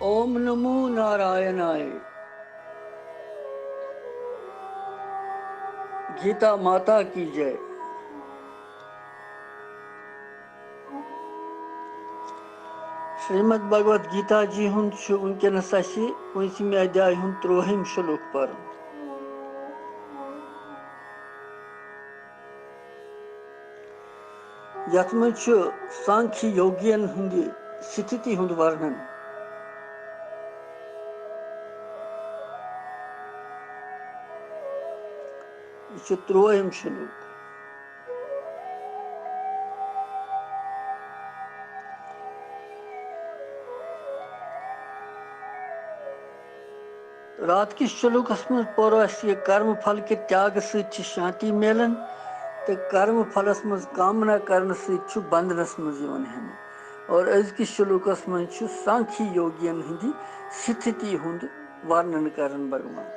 ओम नमो नारायणाय। गीता माता की जय। श्रीमद् भगवत गीता जी वनकस 15 अध्याय 3 श्लोक पर। यथ मज सांख्य योगियन हुंद स्थिति हुंद वर्णन। यह 3 श्लोक। रात किस श्लोकस मज पोरो यह कर्म फल के त्याग सहित शांति मिलन तो कर्म फलस मज कामना करने सहित बंधनस मज हेन। और अजकिस श्लोकस मज सांख्य योगियन हंदी स्थिति हुंद वर्णन करन भगवान।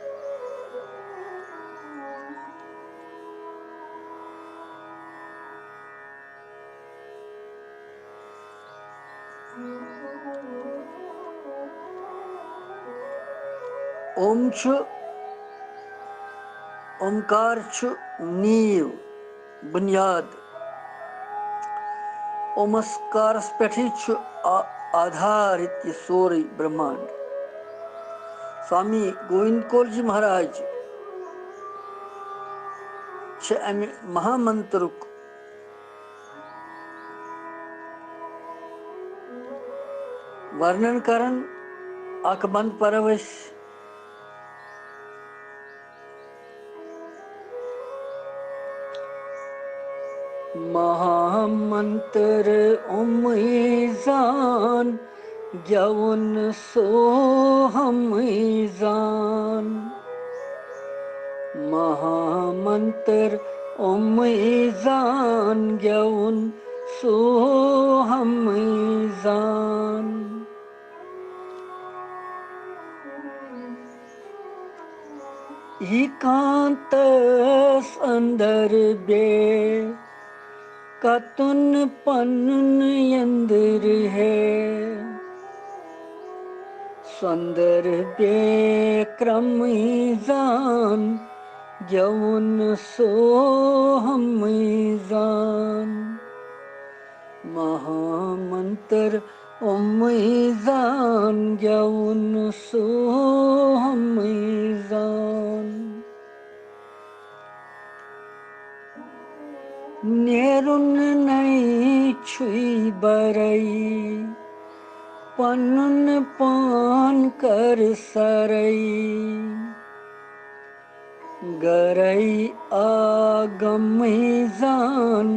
ओम ओमकार नीव बुनियाद। ओमस्कारस पे आधारित ये सोरे ब्रह्मांड। स्वामी गोविंद कौल जी महाराज अमे महामंत्र वर्णन करन अकबंद परवश। महामंत्र ओम ईजान ज्ञान सो हम ईजान। महामंत्र ओम ईजान ज्ञान सो हम ईजान। एकांत अंदर बे कतुन पन्न अंदर है। सुंदर बे क्रम जान ज्ञान सो हम जान। महामंत्र ओम जान ज्ञान सो हम जान। नेरुन नहीं छुई बरई पन्नुन पान कर सरई। गरई आगम जान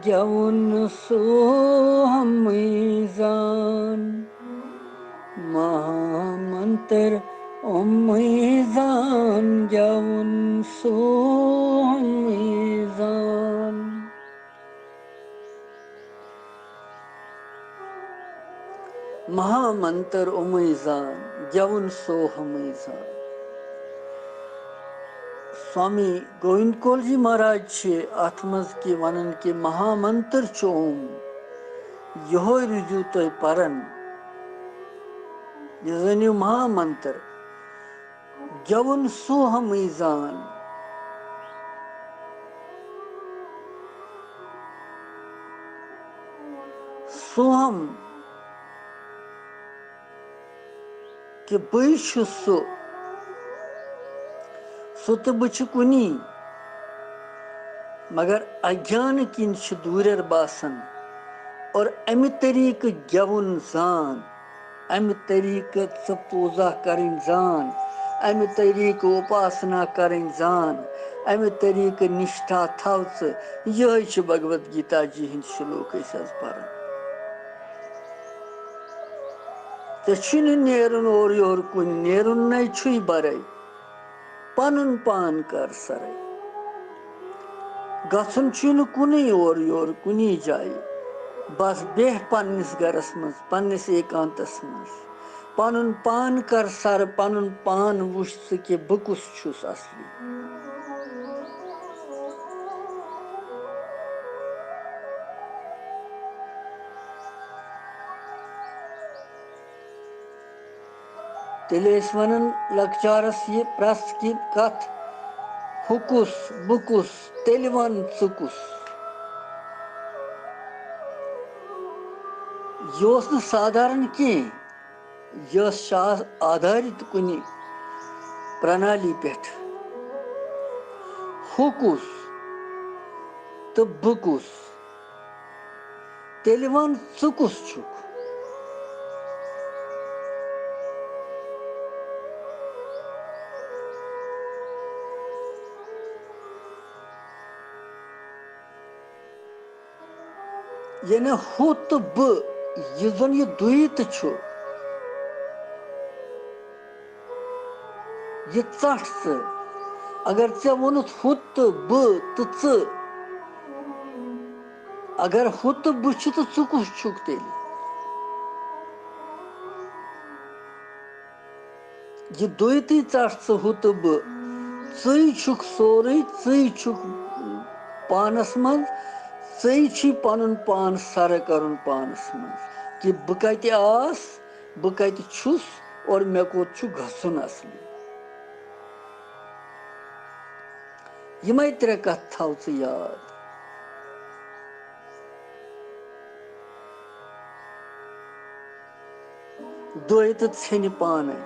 ज्ञान सो हम जान। महामंत्र ओम जान ज्ञान सो हम जान। महामंत्र ओम जान ज्ञान सो हम जान। स्वामी गोविंद कौल जी महाराज अथ मज के वनन के महामंत्र ओम यो रुजू तुम परन। यह जनियो महामंत्र ज्ञान सो हम जान। सोहम कि बई सो तो बह कुनी मगर अज्ञान किन दूर बासन। और अमि तरीक गेवन जान अमि तरीक स पूजा करें जान अमि तरीक उपासना करें जान अमि तरीक निष्ठा थव यह भगवत गीता जी हिंद श्लोक पर। नेरुन और योर कुन नेरुन नहीं छुई बरई पनुन पान कर सरई। गसन कुनी और योर कुनी जाए बस बेह पन्निस गरस मज पन्निस एकांतस मज पनुन पान कर सर पनुन पान वुछ कि बह कुस छुस असली। तेले वनन लकचारस ये प्रस की कथ हुकुस बुकुस तेलवन सुकुस योस न साधारण की योस शास आधारित कुनी प्रणाली पेठ हुकुस तो बुकुस तेलवन सुकुस छुक यानी हु तो ब ये जन ये द्वैत छु ये चट से अगर चे वनुत हु तो ब तो च अगर हु तो ब छु तो च कुस छुक तेल ये द्वैती चट से हु तो ब चई छुक सोरे चई छुक पानस मन चई छी पनुन पान सर करुन पानस मन कि बह कति आस बह कति छुस और मे कोत छु घसुन असली यमै त्रे कथ थाव च याद द्वैत छेनि पाने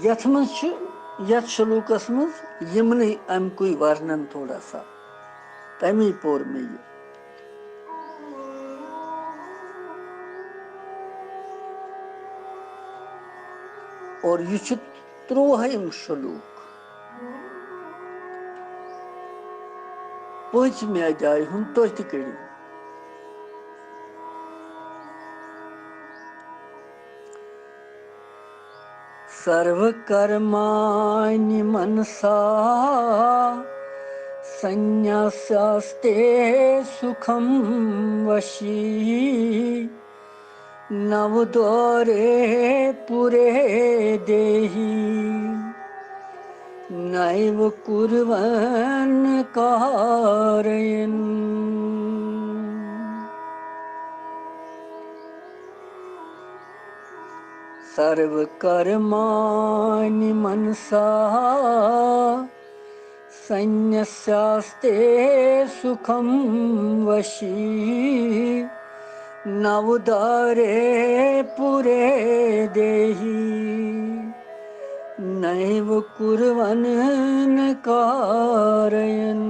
यथ मज छु यथ श्लोकस मज यमने अमकुई वर्णन थोड़ा सा तमी पोर में ये और ये छु 3 श्लोक 5 अध्याय हम तो करी सर्वकर्माणि मनसा संन्यासास्ते सुखं वशी नवद्वारे पुरे देहि नैव कुर्वन् कारयन् सर्वकर्माणि मनसा संन्यस्यास्ते सुखं वशी नवद्वारे पुरे देहि नैव कुर्वन् न कारयन्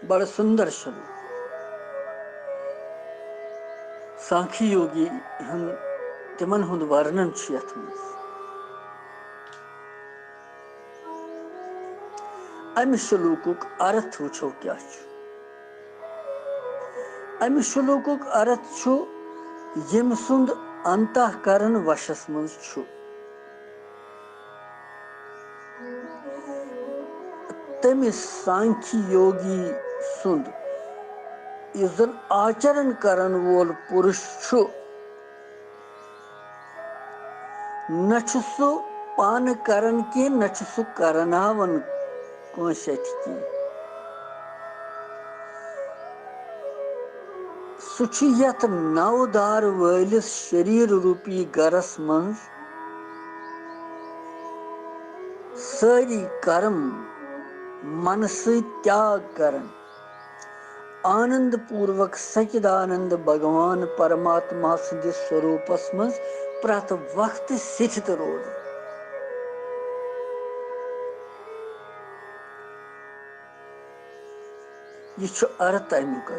बड़ा सुंदर श्लोक सांख्य योगी हम तिमन हुंद वर्णन छ यथ मज अमि श्लोकुक अर्थ वुछो क्या छु अमि श्लोकुक अर्थ छु यम सुंद अंतःकरण वशस मज छु तमिस सांख्य योगी सुंद इजन आचरण करन वोल पुरुष छु न छु सु पान करन के न छु सु करनावन कोशत की सुछु यत नवदार वलिस शरीर रूपी गरस मंज सारी कर्म मन से त्याग करन आनंद पूर्वक सचिदानंद भगवान परमात्मा सिंधिस स्वरूपस मज प्रत वक्त स्थित रोज ये छु अर्थ अमुक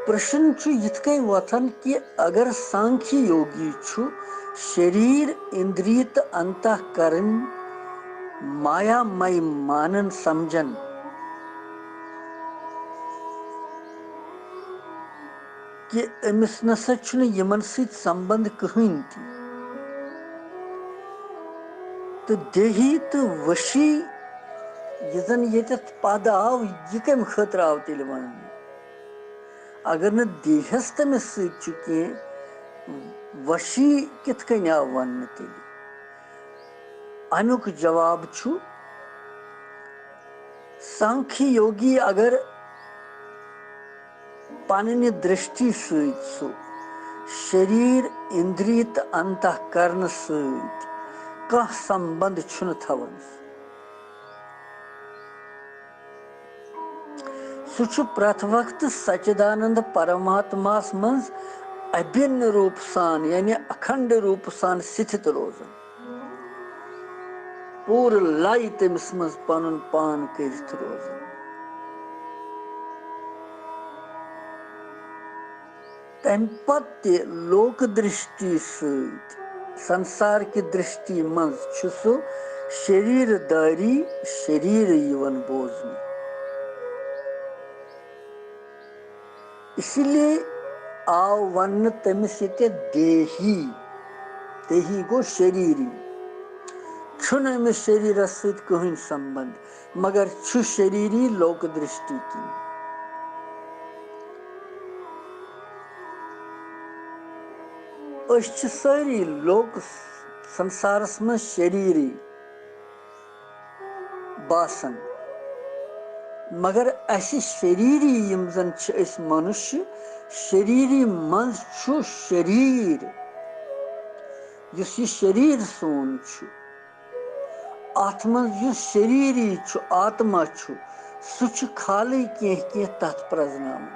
प्रश्न छु यिथकै वथन कि अगर सांख्य योगी छु शरीर इंद्रिय अंतःकरण मायामय मानन समझन कि अमिस नसा छु यमन सित संबंध कहीं तो देही तो वशी यजन यतत पद आव यह कम खतर आव तेल वन अगर न देहस तमिस चुके वशी कित कन आव वन तेल अमुक जवाब छु सांख्य योगी अगर पानी दृष्टि सु शरीर इंद्रिय तो अंतःकरण सह संबंध छुन थवन सु प्रथ वक्त सच्चिदानंद परमात्मा मज अभिन्न रूप सान यानी अखंड रूप सान स्थित रोजन पूर लाई तमिस मज पनुन पान करित रोजन तम पत्ते लोक दृष्टि सहित संसार की दृष्टि मज सु शरीर दारी शरीर यवन बोझने इसलिए आओ वन तमिस देही देही गो शरीरी छुन अमिस शरीर सहित कहीं संबंध मगर छु शरीरी लोक दृष्टि की सारी लोक संसारस में शरीरी बासन मगर असी शरीरी यम जन मनुष्य शरीरी मंज छु शरीर युस ये शरीर सोन छु आत मंज युस शरीरी छु आत्मा छु सु छु खाली केह तथ प्रजनाम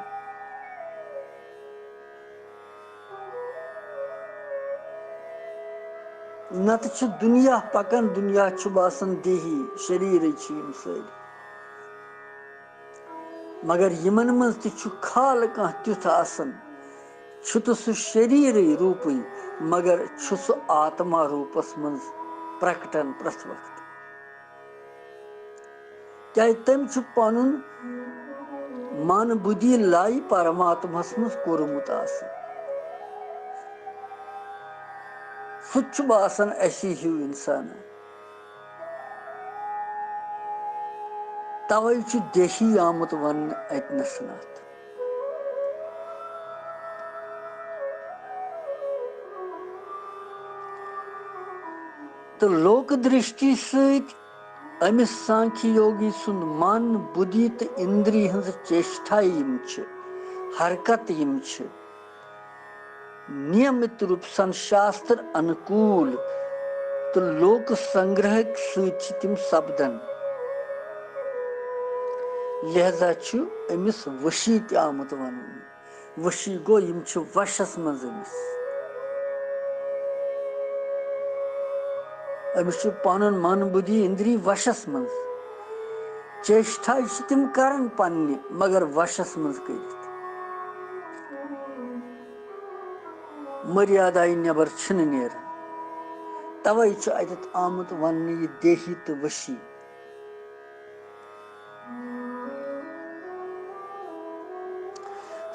नत छु दुनिया पकन दुनिया छु बासन देही शरीर छु यम सारी मगर यमन मज छु खाल कह तुथ आसन छु तो सु शरीर रूपी मगर छु सु आत्मा रूपस मज प्रकटन प्रथ वक्त क्या तम छु पनुन मन बुद्धि लाई परमात्मस मज कोरमुत आसन सु छु बासन ऐसी ही इंसान तवै छु देही आमुत वन अतनस नाथ तो लोक दृष्टि सहित अमिस सांख्य योगी सुन मन बुद्धि तो इंद्रिय हंस चेष्टा यम छ हरकत यम छ नियमित रूप सन शास्त्र अनुकूल तो लोक संग्रह सहित तिम सपदन लिहाजा छु अमिस वशी त आमुत वन वशी गो यम छु वशस मज अमिस छु पनुन मन बुद्धि इंद्रिय वशस मज चेष्टा तिम करन पन्ने मगर वशस मज करित मर्यादा नबर छन नेरन तवै छु अत आमुत वन ये देही तो वशी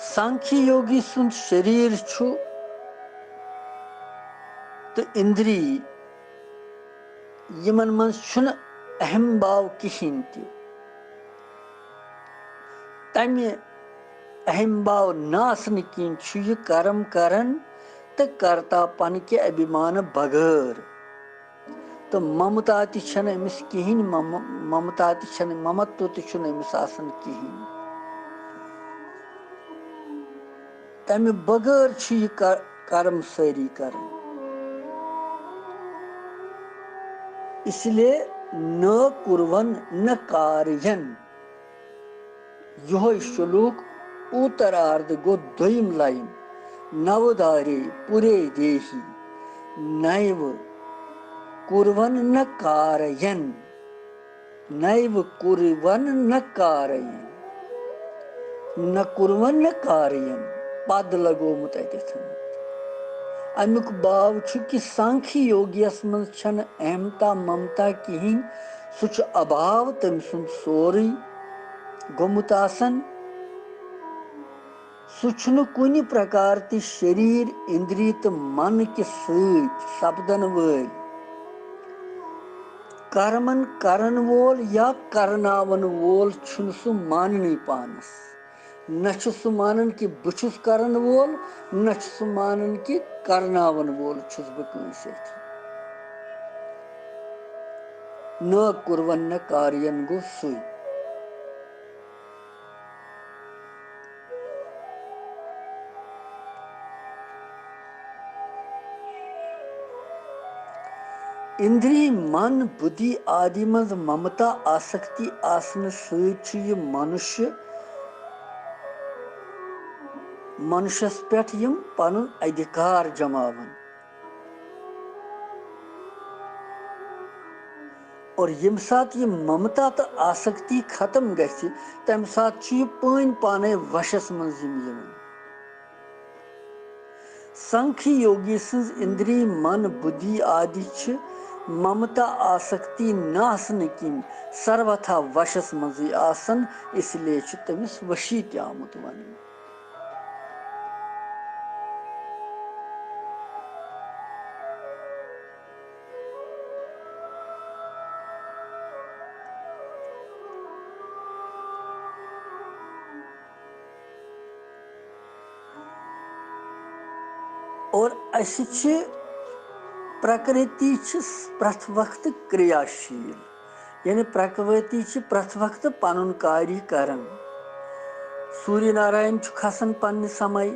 सांख्य योगी सुन शरीर छु तो इंद्रिय यमन मन छुन अहम भाव किहिन ति तमे अहम भाव नासन किन छु ये कर्म करन तो कर्तापन के अभिमान बगैर तो ममता ति छन अमिस किहिन ममता ति छन ममत्व ति छुन अमिस आसन किहिन तमे बगैर छु ये कर्म सारी कर्म इसलिए न कुर्वन न कार्यन यह श्लोक उत्तरार्ध गो द्वयम लाइन नवदारे पुरे देही नैव कुर्वन न कारयन नैव कुर्वन न कारयन न कुर्वन न कारयन पद लगोमुत अतथन अमुक बाव छु कि सांख्य योगियस मन छन अहमता ममता किहिन सुच अभाव तम सुन सोरी गोमुतासन सुचन कुनि प्रकार ति शरीर इंद्रिय तो मन के सहित सपदन वल कर्मन करन वोल या करनावन वोल छुन सु माननी पानस न सु मानन कि बुछुस करन वोल न सु मानन कि करनावन वोल छुस बकंस न कुर्वन न कार्यन गो सुई इंद्री मन बुद्धि आदि मज ममता आसक्ति आसन सह मनुष्यस पे पन अधिकार जमावन और यम सात ये ममता तो आसक्ति खत्म गि तम सात पान पाने वशस मज संख्य योगी सज इंद्री मन बुद्धि आदि ममता आसक्ति नासन किन सर्वथा वशस मज आसन इसलिए तमिस वशी त आमुत वन और प्रकृति प्रथ वक्त क्रियाशील यानी प्रकृति प्रथ वक्त पन कार्य कर सूर्य नारायण खसान पन्ने समय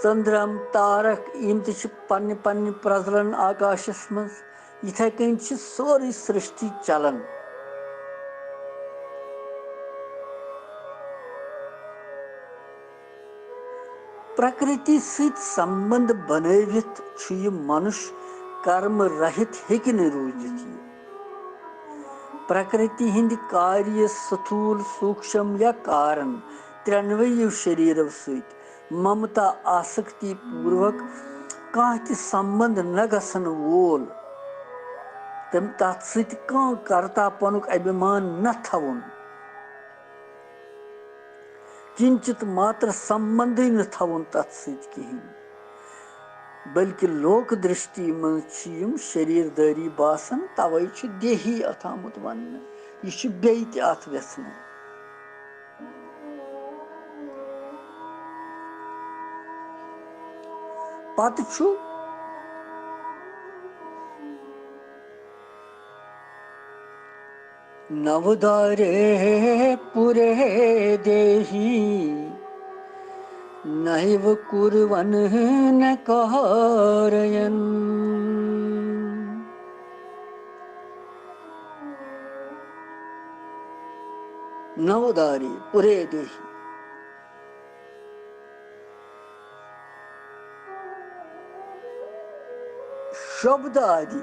चंद्रम तारक यम तन्ने पन्ने प्रजलन आकाशस मज इथे कन सोरी सृष्टि चलन प्रकृति सहित संबंध बनवित मनुष्य कर्म रहित हेक रूजित प्रकृति हिंद कार्य स्थूल सूक्ष्म या कारण त्रेनवयो शरीर सहित ममता आसक्ति पूर्वक कह संबंध न गसन वोल तम तथ सहित कर्तापनुक अभिमान न थवन किंचित मात्र संबंध न थवन तथ सहित कहीं बल्कि लोक दृष्टि मं शरीरदारी बासन तवे देही अथ आमुत वन यह बेत अथ व्यसन पत नवदारे पुरे देही नैव कुर्वन न कारयन नवदारी पुरे देही शब्द आदि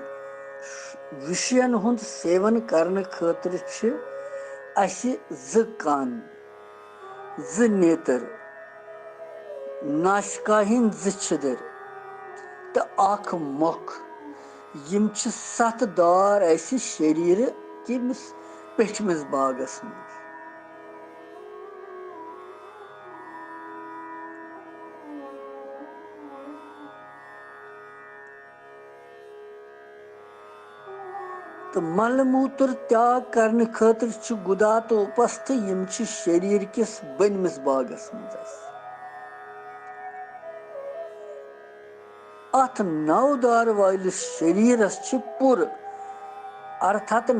विषयन हुंद सेवन करने खातिर ज कान ज नेत्र नाशका हिंद ज छिदर तो अख मुख यम सत दार शरीर किमिस पेठमिस बागस मं तो मल मूत्र त्याग करने खातिर गुदा तो उपस्थ यम शरीर किस बनमिस बागस मं अथ नवदार वालिस शरीरस पुर अर्थात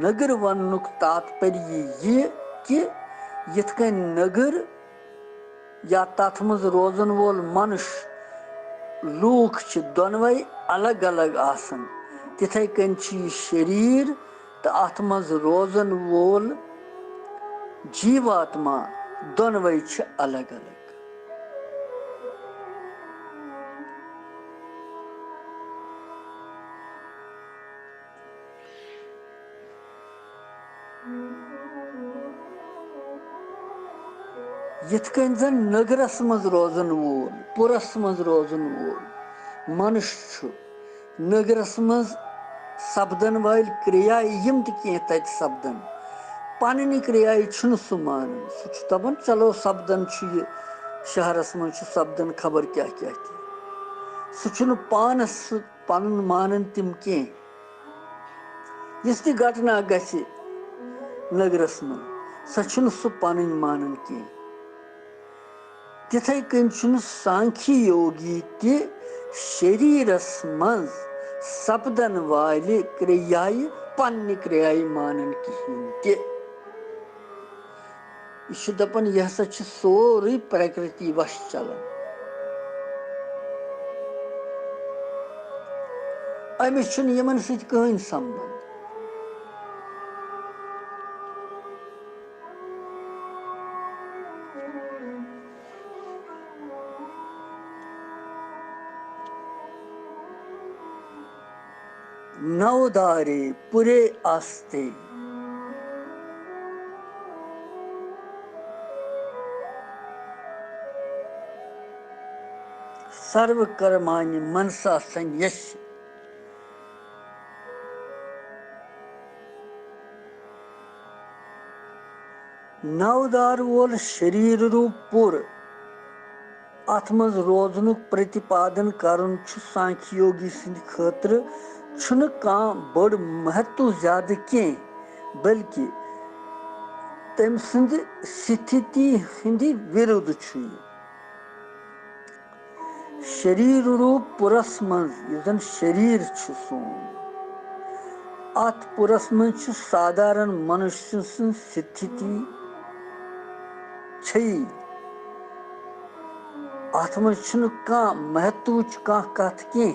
नगर वनुक तात्पर्य ये कि यथ कन नगर या तथ मज रोजन वोल मनुष्य लूख दोनवे अलग अलग आसन तिथे कन शरीर तो अथ मज रोजन वोल जीवात्मा दोनवे अलग अलग यथ कन जन नगरस मज रोजन वोल पुरस मज रोजन वोल मनुष्य नगरस मज सपदन वाल क्रिया यम तत सपदन पन्नी क्रिया सह मान सह दपान चलो सपदन शहरस मज सपदन खबर क्या क्या सह पानस पन मान तम कह यस तह घटना गि नगरस मज सह पन मान कह तिथे कन सांख्य योगी ति शरीरस मज सपदन वाले क्रियाय पन्ने क्रियाय मानन कहीं तह दपान यह हसा सोरे प्रकृति वश चलन अमिस छुन यमन सत कहीं संबंध। नवदारे पुरे आस्ते सर्व कर्माणि मनसा संयस्य। नवदार वोल शरीर रूप पुर अथ मज रोजनुक प्रतिपादन करन छु सांख्य योगी सिंध खतर छुन कां बड़ महत्व ज्यादा के, बल्कि तम सिंध स्थिति हिंदी विरुद्ध छु। शरीर रूप पुरस मज यन शरीर छु सोन, अत पुरस मज छु साधारण मनुष्य सिंध स्थिति छई। अत मज छुन कां महत्व कां कथ के।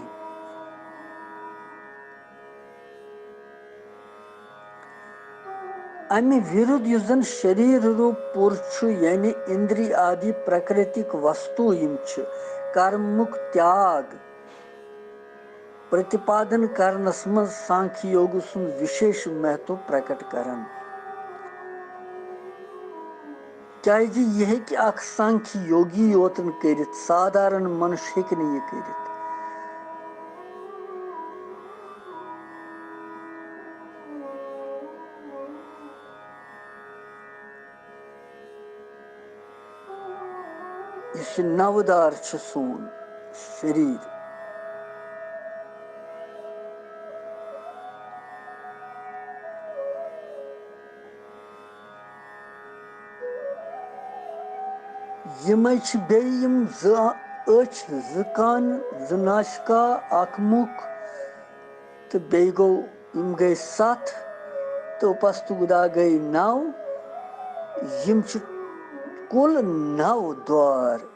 अमि विरुद्ध युस जन शरीर रूप पुर छु यानी इंद्रिय आदि प्राकृतिक वस्तु यम छु कर्मुक त्याग प्रतिपादन करनस मज सांख्य योग सुन विशेष महत्व प्रकट करन। क्या यह कि अख सांख्य योगी योतन करित, साधारण मनुष्य हेक न यह करित। इस नवदार छु सोन शरीर। यम बेयम ज अच ज कान ज नासिका अख मुख तो बे गो यम गई 7 तो पस्तुगदा गई 9। यम कुल 9 द्वार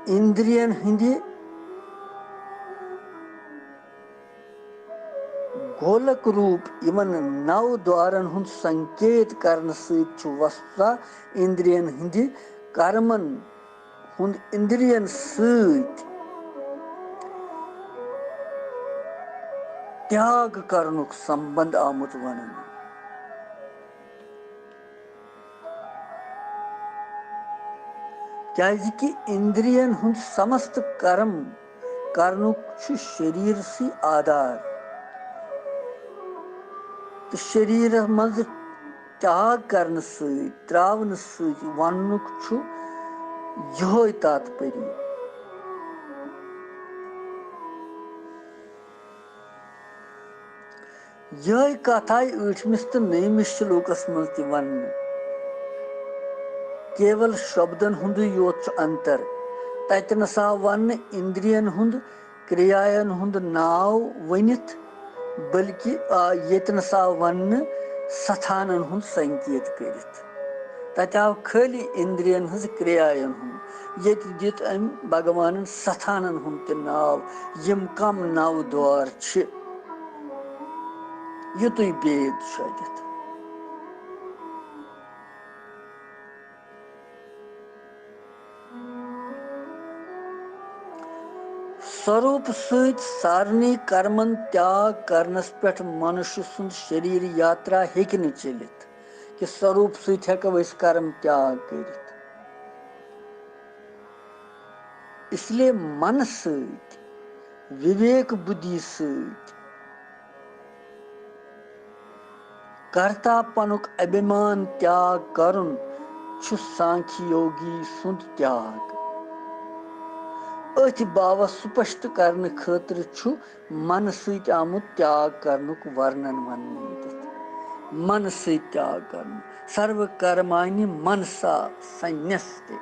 इंद्रियन हिंदी गोलक रूप इमन 9 द्वारन हुंद संकेत करन सहित वस्तुता इंद्रियन हिंदी कर्मन हुंद इंद्रियन सहित त्याग करनुक संबंध आमुत वनन। क्या कि इंद्रियन हुंद समस्त कर्म करनुक छु शरीर सी आधार। तो शरीर मज त्याग करन सहित त्रावन सहित वनुक छु यह तात्पर्य। यह कथा 8मिस तो 9मिस श्लोकस मज ति वन्न। केवल शब्दन हुंद योत अंतर। ततन सा वन्न इंद्रियन हुंद क्रियायन हुंद नाव वनित, बल्कि येतन सा वन्न स्थानन हुंद संकेत करित। तत आव खाली इंद्रियन हज क्रियायन हुंद ये दित अम भगवान स्थानन हुंद त नाव यम कम 9 द्वार छ युतुय भेद छ। स्वरूप सहित सारनी कर्मन त्याग करनस पेठ मनुष्य सुंद शरीर यात्रा हेक न चलित कि स्वरूप सहित हेको अस कर्म त्याग करित। इसलिए मन सहित विवेक बुद्धि सहित कर्तापनुक अभिमान त्याग करुन छु सांख्य योगी सुंद त्याग। अथ बाव स्पष्ट करने खतर छु मन सहित आमुत त्याग करनुक वर्णन वन। मन सहित त्याग करन सर्व कर्माणि मनसा संन्यस्ते।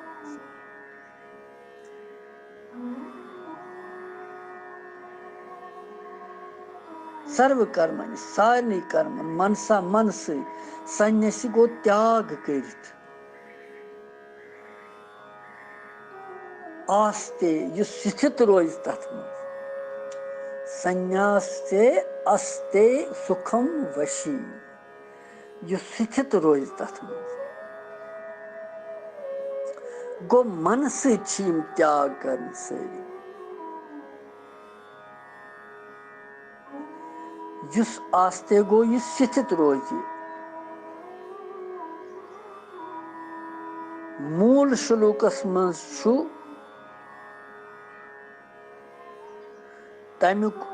सर्व कर्माणि सारे कर्म मनसा मन से संन्यासी गो त्याग करित आस्ते यह स्थित रोज तथ मज। संन्यास से अस्ते सुखम वशी यह स्थित रोज तथ गो मन से त्याग कर सारी युस आस्ते गो यह स्थित रोज मूल श्लोकस मज तमुक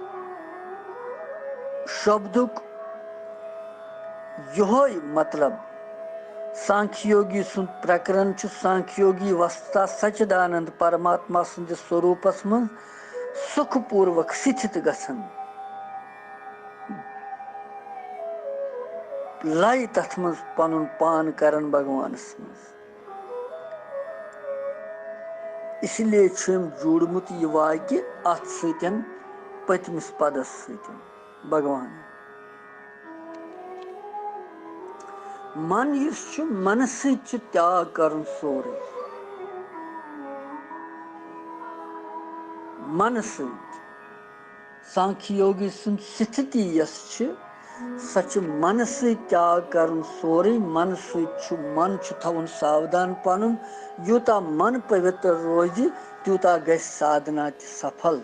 शब्दुक यहोय मतलब सांख्य योगी सुन प्रकरण सांख्य योगी वस्तुता सच्चिदानंद परमात्मा सुंदस स्वरूपस मज सुखपूर्वक स्थित गसन लाई तथ मज पनुन पान करन भगवानस मज इसलिए जुड़मुत यह वाक्य अत सतन पतमिस पदस सतन भगवान मन मन त्याग कर सोरे मन सांख्य योगी सुन स्थिति यस सच मन त्याग कर सोरे मन मन थवन सावधान पन यूता मन पवित्र रोज तूता गि साधना सफल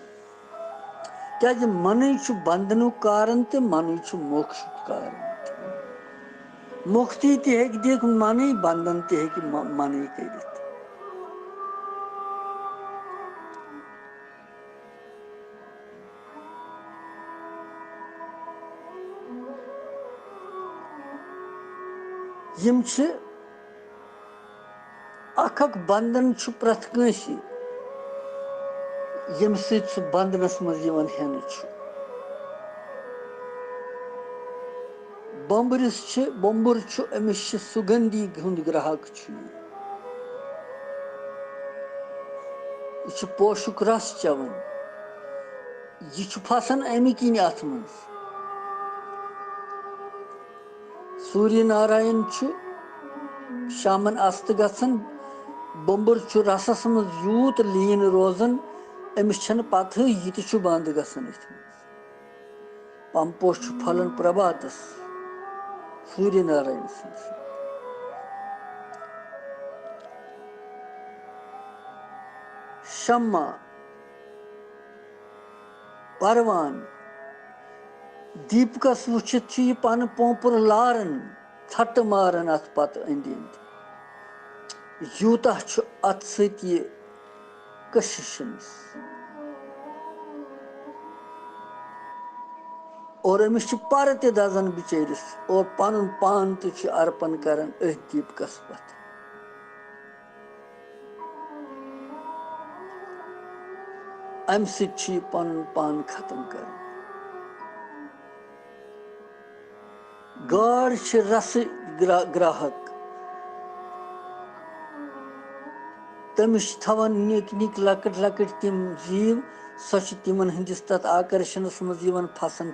क्या मन बंधन कारण तो मन मोक्ष कारण मुक्ति दिख मन बंधन मन कर अख बंधन प्रथ कंस यम बंधनस मज हेन बम्बरिस बम्बुर अमिस सुगंधी हुंद ग्राहक यह पोशुक रस चवन यह फसान अमि किन अथ मज सूर्य नारायण शामन अस्त गसन बम्बुर रसस मज यूत लीन रोजन अमिस पत यह बंद गसन पम्पोश फलन प्रभातस सूर्य नारायण शम्मा परवान दीपकस वुचित पन पोपुर लारन थट मारन अत पत अंद अंद यूता अत सत कशिश और अमिस पर ते दजन बिचरिस और पन पान तो अर्पण करन अथ दीपकस पत अम सत पन पान खत्म कर गाड़ रस ग्राहक तमिस थवन निक निक लकट लकट तिम जीव सो तिमन हंदिस तथ आकर्षणस मज फसान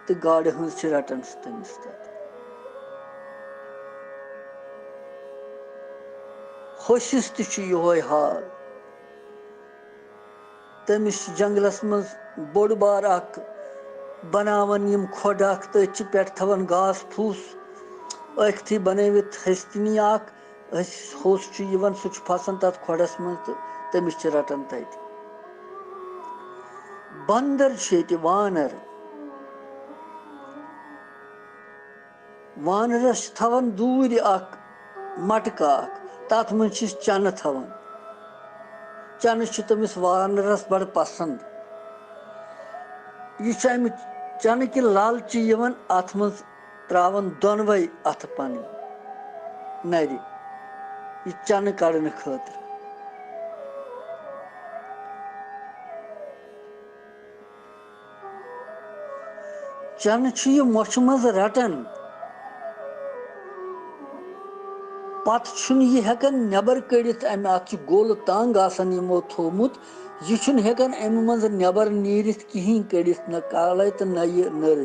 तो गाड़ हज रटन तमिस तथ होशिस तोय हाल तमिस जंगलस मज बोड़ बार बनावन यम खोड तथ पे थवन घास फूस अखी बनवित हस्तनी होश सह फसान तथ खोडस मज तो तमिस रटन तथ बंदर वानर वानरस थवन दूर मटका तथ मज चन थवन चन तमिस वानरस बड़ पसंद यह अमि चन कि लालच अत मज त्रावन दोनवे अथ पन नर यह चन कड़न खतर चन मोछ मज रटन पत यह हेकन नबर कड़ित अम अत गोल तंग आसान यमो थोमुत यह हेकन अमि मज नबर नीरित कहीं कड़ित न काले तो न यह नर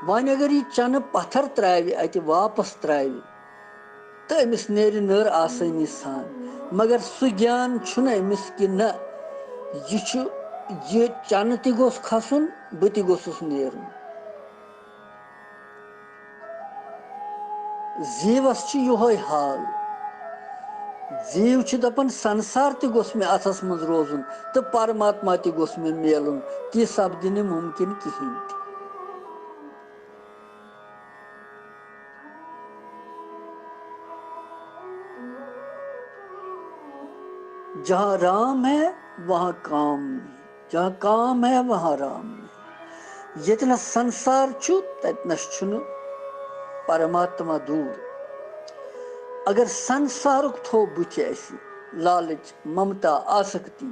वन अगर यह चन पत्थर त्राव अत वापस त्राव तो अमिस नेर नर आसानी सान मगर सह ज्ञान अमिस कि न यह ये चन ति गोस खसुन बह ति गोसुस नेरुन जीवस छु योहै हाल जीव छु दपन संसार ति गोस मे अथस मज रोजुन तो परमात्मा ति गोस मे मेलुन ती सपदि न मुमकिन किहिन जहाँ राम है वहाँ काम नहीं, जहाँ काम है वहाँ राम नहीं। जितना संसार छु ततना छुनु परमात्मा दूर। अगर संसारुक थो बुचे ऐसी लालच ममता आसक्ति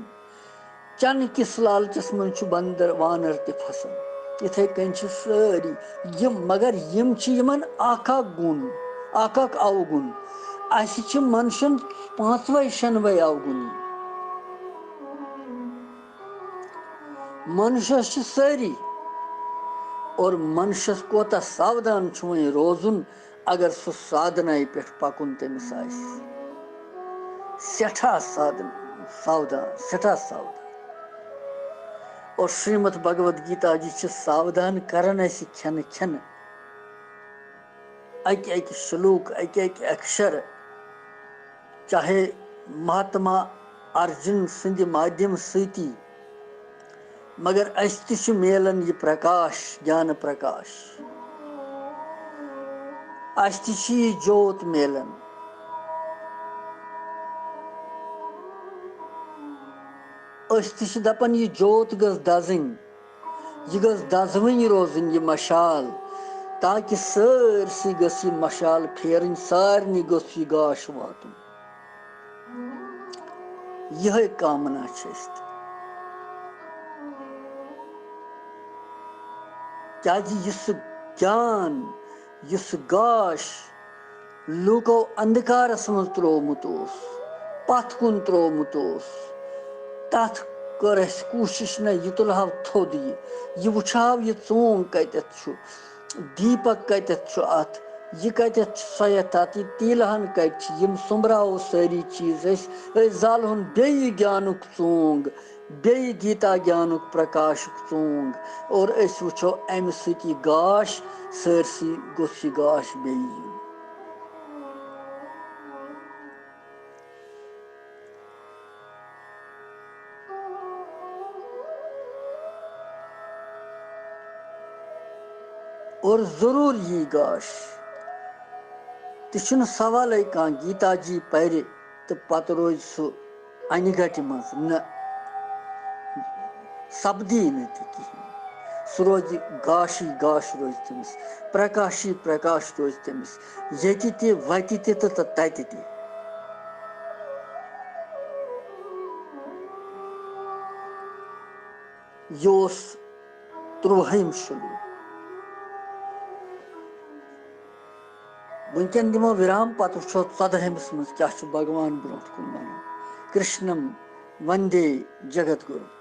चन किस लालचस मन छु बंदर वानर ते फसन इथे कन छु सारी यम मगर यम छु यमन आका गुण आका अवगुण आसि छु मनुष्यन पांचवे शनवे अवगुण मनुष्य छु सारी और मनुष्य कोता सावधान छु रोजुन अगर सु साधना पे पकुन तमिस सेठा सावधान सेठा सावधान और श्रीमद् भगवद गीता जी छु सावधान करन ऐसी खन खन एक श्लोक एक अक्षर चाहे महात्मा अर्जुन सिंध माध्यम सती मगर अस्तिश मेलन ये प्रकाश ज्ञान प्रकाश अस्तिश ज्योत मेलन अस्तिश दपन ये ज्योत गस दजन ये गस दजवन रोजन ये मशाल ताकि सरसी गस ये मशाल फेरन सारनी गस ये गाश वातुन यह कामना छस्त क्या यस ज्ञान यस गाश लूको अंधकारस मज त्रोमुत पथ कुन त्रोमुत तथ कर कोशिश न यह तुलहाव थोद यह वुछाव यह चोंग कतथ छु दीपक कतथ छु अथ यह कतथ सोय तथ यह तीलहन कत यम सुमराव सारी चीज जालहुन बे ज्ञानुक चोंग बे गीता ज्ञानुक प्रकाशुक चोंग और वो अम सती गाश सरसी गोस गाश बे और जरूर यी गाश तुम सवाल कह गीता जी पर तो पत रोज सह अनगट मज न सपदी न सह रोज गाशी गाश रोज तमिस प्रकाशी प्रकाश रोज तमिस ये ते वत तो तत ते यह 13 श्लोक वनकन दिमो विराम पत वो 14 मज क्या भगवान ब्रोह कुन वन कृष्णम वंदे जगत गुरु।